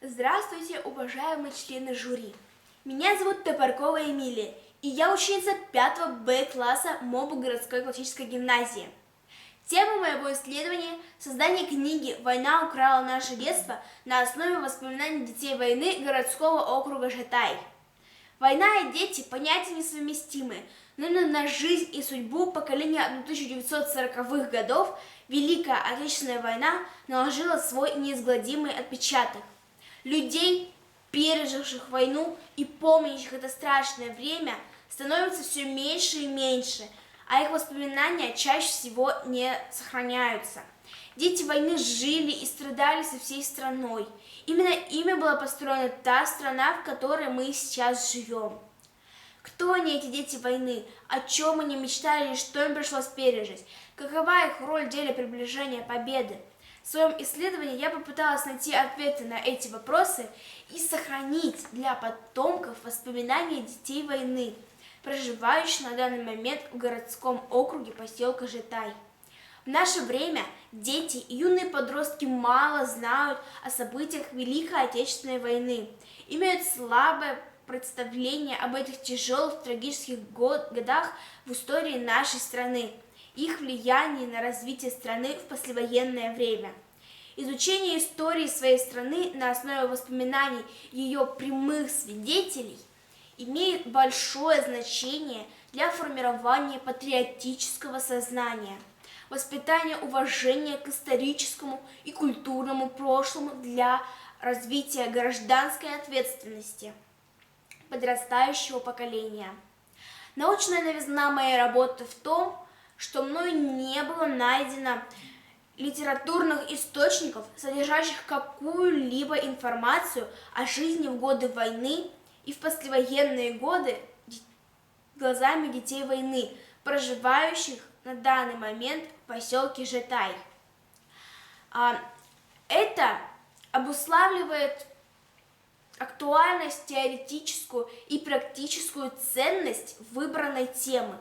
Здравствуйте, уважаемые члены жюри. Меня зовут Топоркова Эмилия, и я ученица 5 Б класса МОБУ городской классической гимназии. Тема моего исследования – создание книги «Война украла наше детство» на основе воспоминаний детей войны городского округа Жатай. Война и дети – понятия несовместимые, но на жизнь и судьбу поколения 1940-х годов Великая Отечественная война наложила свой неизгладимый отпечаток. Людей, переживших войну и помнящих это страшное время, становится все меньше и меньше, а их воспоминания чаще всего не сохраняются. Дети войны жили и страдали со всей страной. Именно ими была построена та страна, в которой мы сейчас живем. Кто они, эти дети войны? О чем они мечтали и что им пришлось пережить? Какова их роль в деле приближения победы? В своем исследовании я попыталась найти ответы на эти вопросы и сохранить для потомков воспоминания детей войны, проживающих на данный момент в городском округе поселка Жатай. В наше время дети и юные подростки мало знают о событиях Великой Отечественной войны, имеют слабое представление об этих тяжелых трагических годах в истории нашей страны, их влияние на развитие страны в послевоенное время. Изучение истории своей страны на основе воспоминаний ее прямых свидетелей имеет большое значение для формирования патриотического сознания, воспитания уважения к историческому и культурному прошлому для развития гражданской ответственности подрастающего поколения. Научная новизна моей работы в том, что мною не было найдено литературных источников, содержащих какую-либо информацию о жизни в годы войны и в послевоенные годы глазами детей войны, проживающих на данный момент в поселке Жатай. Это обуславливает актуальность, теоретическую и практическую ценность выбранной темы.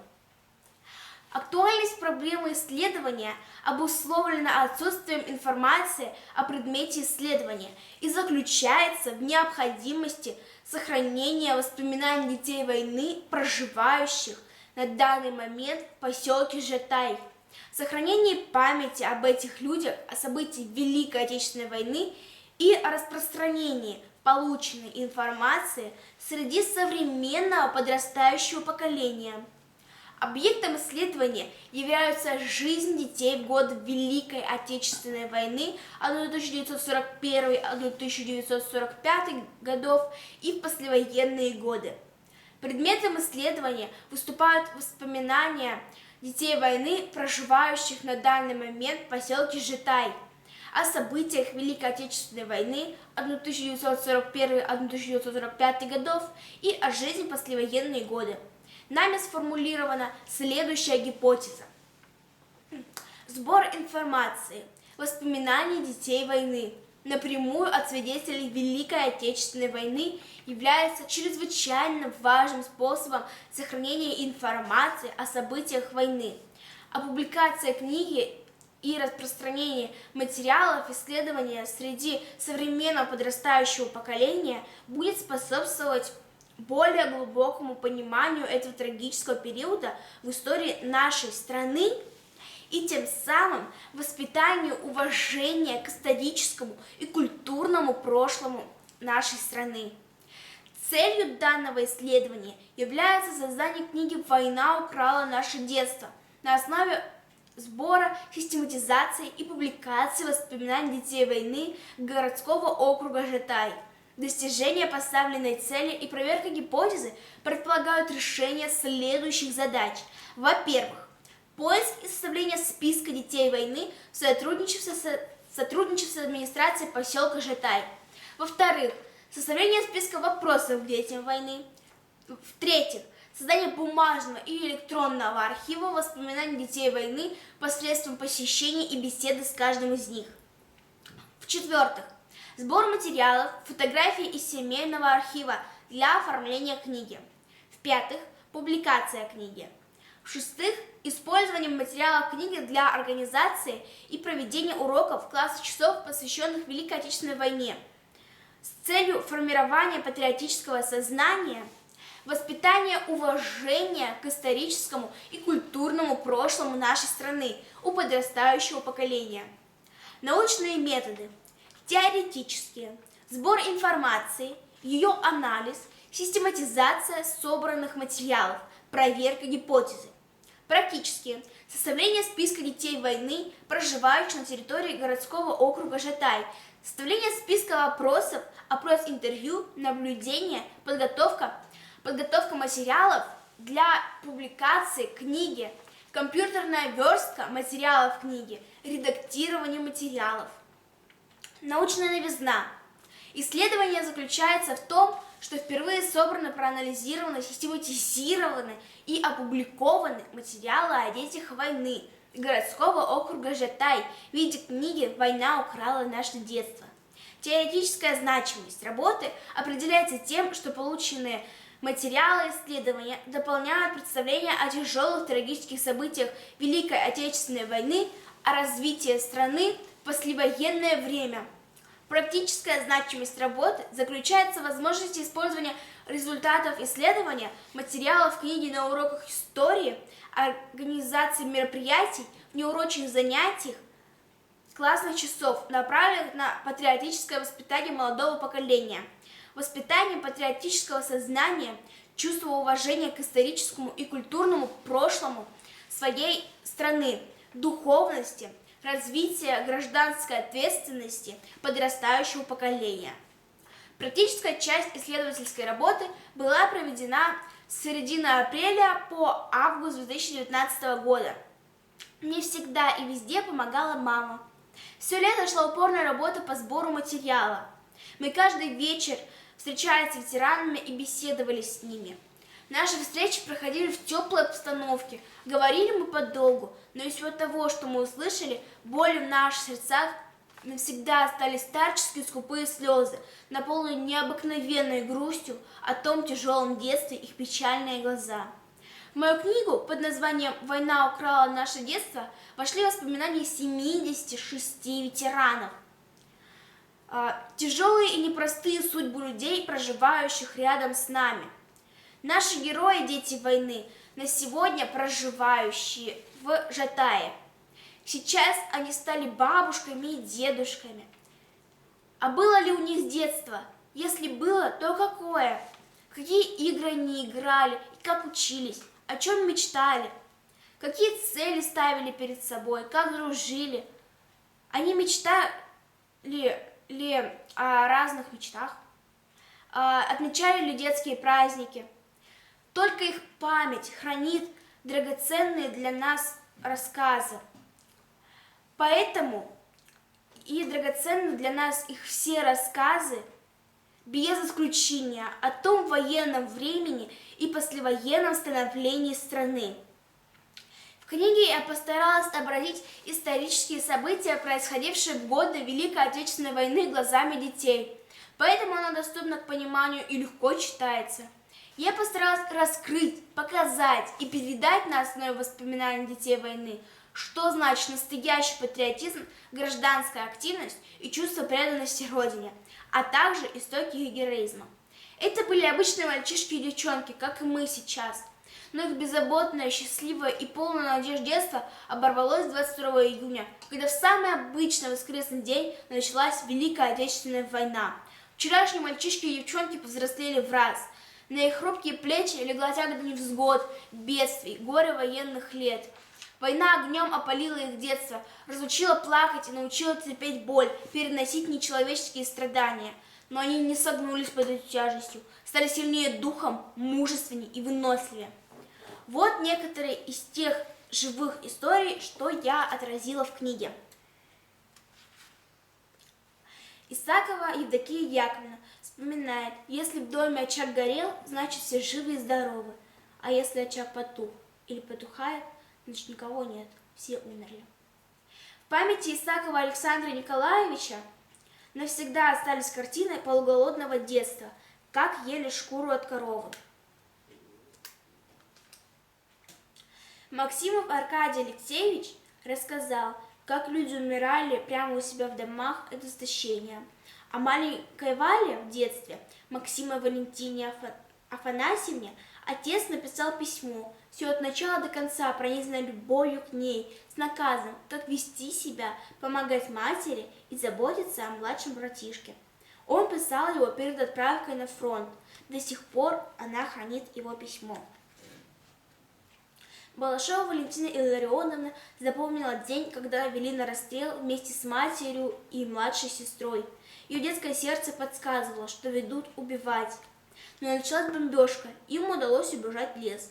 Актуальность проблемы исследования обусловлена отсутствием информации о предмете исследования и заключается в необходимости сохранения воспоминаний детей войны, проживающих на данный момент в поселке Жатай. Сохранение памяти об этих людях, о событиях Великой Отечественной войны и о распространении полученной информации среди современного подрастающего поколения. Объектом исследования являются жизнь детей в годы Великой Отечественной войны 1941-1945 годов и в послевоенные годы. Предметом исследования выступают воспоминания детей войны, проживающих на данный момент в поселке Жатай, о событиях Великой Отечественной войны 1941-1945 годов и о жизни в послевоенные годы. Нами сформулирована следующая гипотеза. Сбор информации, воспоминаний детей войны напрямую от свидетелей Великой Отечественной войны является чрезвычайно важным способом сохранения информации о событиях войны. А публикация книги и распространение материалов исследования среди современного подрастающего поколения будет способствовать более глубокому пониманию этого трагического периода в истории нашей страны и тем самым воспитанию уважения к историческому и культурному прошлому нашей страны. Целью данного исследования является создание книги «Война украла наше детство» на основе сбора, систематизации и публикации воспоминаний детей войны городского округа Жатай. Достижение поставленной цели и проверка гипотезы предполагают решение следующих задач. Во-первых, поиск и составление списка детей войны в сотрудничестве с администрацией поселка Жатай. Во-вторых, составление списка вопросов к детям войны. В-третьих, создание бумажного и электронного архива воспоминаний детей войны посредством посещения и беседы с каждым из них. В-четвертых, сбор материалов, фотографий из семейного архива для оформления книги. В-пятых, публикация книги. В-шестых, использование материалов книги для организации и проведения уроков в классах часов, посвященных Великой Отечественной войне. с целью формирования патриотического сознания, воспитания уважения к историческому и культурному прошлому нашей страны у подрастающего поколения. Научные методы, теоретические, сбор информации, ее анализ, систематизация собранных материалов, проверка гипотезы. Практически составление списка детей войны, проживающих на территории городского округа Жатай, составление списка вопросов, опрос интервью, наблюдение, подготовка материалов для публикации книги, компьютерная верстка материалов книги, редактирование материалов. Научная новизна. Исследование заключается в том, что впервые собраны, проанализированы, систематизированы и опубликованы материалы о детях войны городского округа Жатай в виде книги «Война украла наше детство». Теоретическая значимость работы определяется тем, что полученные материалы исследования дополняют представление о тяжелых трагических событиях Великой Отечественной войны, о развитии страны в послевоенное время. Практическая значимость работы заключается в возможности использования результатов исследования, материалов книги на уроках истории, организации мероприятий, неурочных занятиях, классных часов, направленных на патриотическое воспитание молодого поколения, воспитание патриотического сознания, чувство уважения к историческому и культурному прошлому своей страны, духовности, развитие гражданской ответственности подрастающего поколения. Практическая часть исследовательской работы была проведена с середины апреля по август 2019 года. Мне всегда и везде помогала мама. Все лето шла упорная работа по сбору материала. Мы каждый вечер встречались с ветеранами и беседовали с ними. Наши встречи проходили в теплой обстановке, говорили мы подолгу, но из всего того, что мы услышали, боли в наших сердцах навсегда остались старческие скупые слезы, наполненные необыкновенной грустью о том тяжелом детстве их печальные глаза. В мою книгу под названием «Война украла наше детство» вошли воспоминания 76 ветеранов. Тяжелые и непростые судьбы людей, проживающих рядом с нами. Наши герои, дети войны, на сегодня проживающие в Жатае. Сейчас они стали бабушками и дедушками. А было ли у них детство? Если было, то какое? Какие игры они играли и как учились? О чем мечтали? Какие цели ставили перед собой? Как дружили? Они мечтали ли о разных мечтах? Отмечали ли детские праздники? Только их память хранит драгоценные для нас рассказы. Поэтому и драгоценны для нас их все рассказы, без исключения, о том военном времени и послевоенном становлении страны. В книге я постаралась отобразить исторические события, происходившие в годы Великой Отечественной войны глазами детей, поэтому она доступна к пониманию и легко читается. Я постаралась раскрыть, показать и передать на основе воспоминаний детей войны, что значит настоящий патриотизм, гражданская активность и чувство преданности Родине, а также истоки героизма. Это были обычные мальчишки и девчонки, как и мы сейчас. Но их беззаботное, счастливое и полное надежд детство оборвалось 22 июня, когда в самый обычный воскресный день началась Великая Отечественная война. Вчерашние мальчишки и девчонки повзрослели в раз. На их хрупкие плечи легла тягота невзгод, бедствий, горя военных лет. Война огнем опалила их детство, разучила плакать и научила терпеть боль, переносить нечеловеческие страдания. Но они не согнулись под этой тяжестью, стали сильнее духом, мужественнее и выносливее. Вот некоторые из тех живых историй, что я отразила в книге. Исакова Евдокия Яковлевна вспоминает: если в доме очаг горел, значит все живы и здоровы, а если очаг потух или потухает, значит никого нет, все умерли. В памяти Исакова Александра Николаевича навсегда остались картины полуголодного детства, как ели шкуру от коровы. Максимов Аркадий Алексеевич рассказал, как люди умирали прямо у себя в домах от истощения, А маленькой Вале в детстве, Максиме Валентине Афанасьевне, отец написал письмо, все от начала до конца пронизано любовью к ней, с наказом, как вести себя, помогать матери и заботиться о младшем братишке. Он писал его перед отправкой на фронт. До сих пор она хранит его письмо. Балашова Валентина Илларионовна запомнила день, когда вели на расстрел вместе с матерью и младшей сестрой. Ее детское сердце подсказывало, что ведут убивать. Но началась бомбежка, им удалось убежать в лес.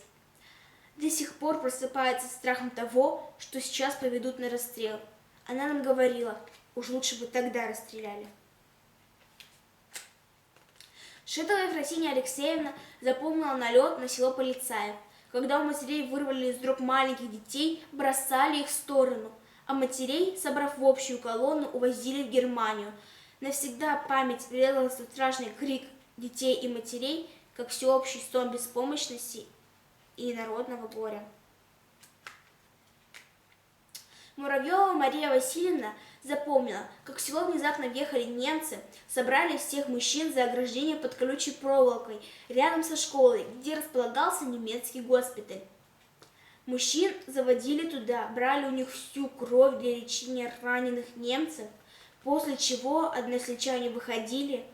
До сих пор просыпается страхом того, что сейчас поведут на расстрел. Она нам говорила, уж лучше бы тогда расстреляли. Шитова Ефросинья Алексеевна запомнила налет на село Полицаев, когда у матерей вырвали из рук маленьких детей, бросали их в сторону, а матерей, собрав в общую колонну, увозили в Германию. Навсегда память врезалась в страшный крик детей и матерей, как всеобщий стон беспомощности и народного горя. Муравьева Мария Васильевна запомнила, как в село внезапно въехали немцы, собрали всех мужчин за ограждение под колючей проволокой рядом со школой, где располагался немецкий госпиталь. Мужчин заводили туда, брали у них всю кровь для лечения раненых немцев, после чего односельчане выходили,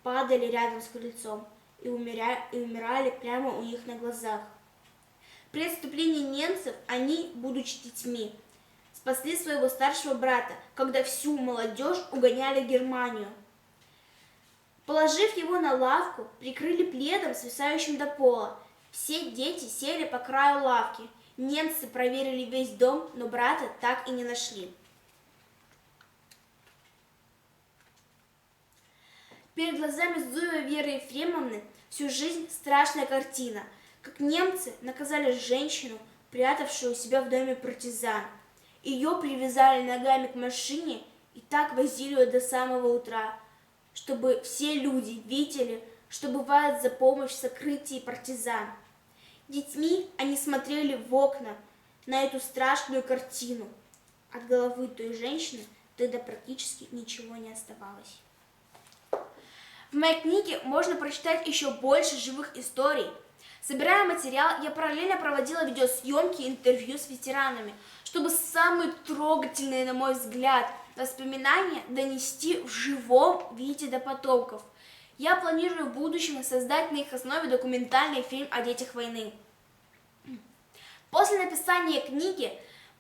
падали рядом с крыльцом и умирали прямо у них на глазах. При отступлении немцев они, будучи детьми, спасли своего старшего брата, когда всю молодежь угоняли в Германию. Положив его на лавку, прикрыли пледом, свисающим до пола. Все дети сели по краю лавки. Немцы проверили весь дом, но брата так и не нашли. Перед глазами Зуевой Веры Ефремовны всю жизнь страшная картина, как немцы наказали женщину, прятавшую себя в доме партизан. Ее привязали ногами к машине и так возили ее до самого утра, чтобы все люди видели, что бывает за помощь в сокрытии партизан. Детьми они смотрели в окна на эту страшную картину. От головы той женщины тогда практически ничего не оставалось. В моей книге можно прочитать еще больше живых историй. Собирая материал, я параллельно проводила видеосъемки и интервью с ветеранами, чтобы самые трогательные, на мой взгляд, воспоминания донести в живом виде до потомков. Я планирую в будущем создать на их основе документальный фильм о детях войны. После написания книги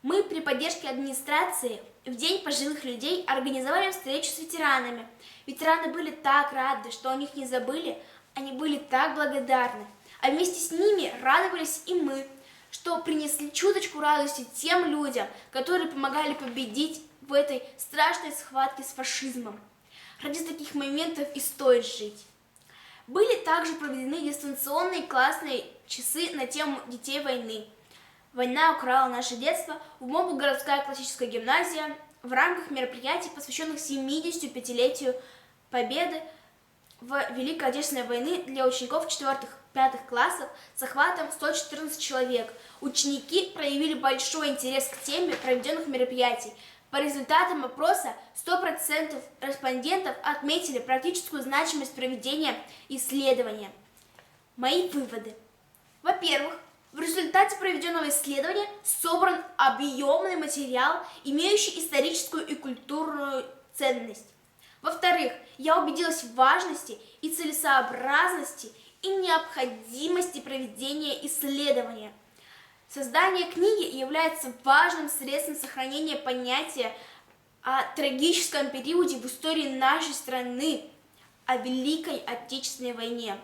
мы при поддержке администрации в День пожилых людей организовали встречу с ветеранами. Ветераны были так рады, что о них не забыли, они были так благодарны. А вместе с ними радовались и мы, что принесли чуточку радости тем людям, которые помогали победить в этой страшной схватке с фашизмом. Ради таких моментов и стоит жить. Были также проведены дистанционные классные часы на тему детей войны. «Война украла наше детство» в МОБу «Городская классическая гимназия» в рамках мероприятий, посвященных 75-летию Победы в Великой Отечественной войны для учеников 4-5 классов с охватом 114 человек. Ученики проявили большой интерес к теме проведенных мероприятий. По результатам опроса 100% респондентов отметили практическую значимость проведения исследования. Мои выводы. Во-первых, в результате проведенного исследования собран объемный материал, имеющий историческую и культурную ценность. Во-вторых, я убедилась в важности и целесообразности и необходимости проведения исследования. Создание книги является важным средством сохранения понятия о трагическом периоде в истории нашей страны, о Великой Отечественной войне.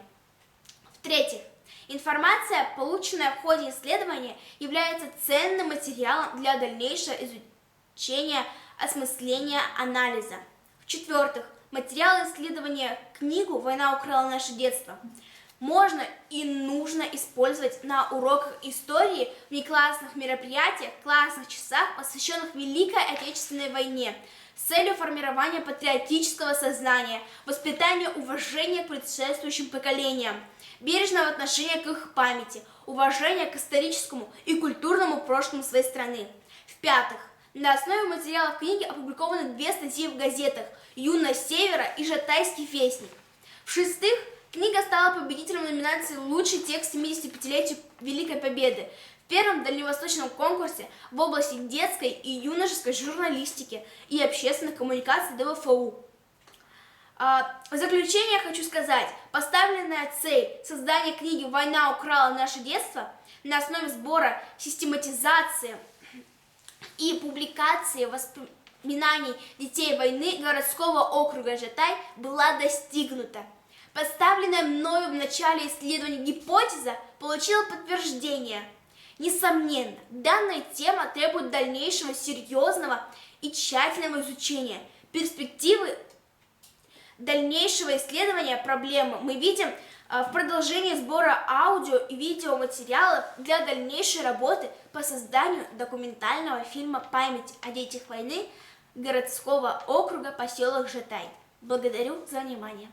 В-третьих, информация, полученная в ходе исследования, является ценным материалом для дальнейшего изучения, осмысления, анализа. В-четвертых, материал исследования книгу «Война украла наше детство» можно и нужно использовать на уроках истории, внеклассных мероприятиях, классных часах, посвященных Великой Отечественной войне, с целью формирования патриотического сознания, воспитания уважения к предшествующим поколениям, бережного отношения к их памяти, уважения к историческому и культурному прошлому своей страны. В-пятых, На основе материалов книги опубликованы 2 статьи в газетах «Юность Севера» и «Жатайский вестник». В-шестых, книга стала победителем номинации «Лучший текст 75-летию Великой Победы» в первом дальневосточном конкурсе в области детской и юношеской журналистики и общественных коммуникаций ДВФУ. В заключение хочу сказать, поставленная цель создания книги «Война украла наше детство» на основе сбора, систематизации и публикации воспоминаний детей войны городского округа Жатай была достигнута. Поставленная мною в начале исследования гипотеза получила подтверждение. Несомненно, данная тема требует дальнейшего серьезного и тщательного изучения. Перспективы дальнейшего исследования проблемы мы видим в продолжении сбора аудио и видеоматериалов для дальнейшей работы по созданию документального фильма «Память о детях войны» городского округа поселок Жатай. Благодарю за внимание.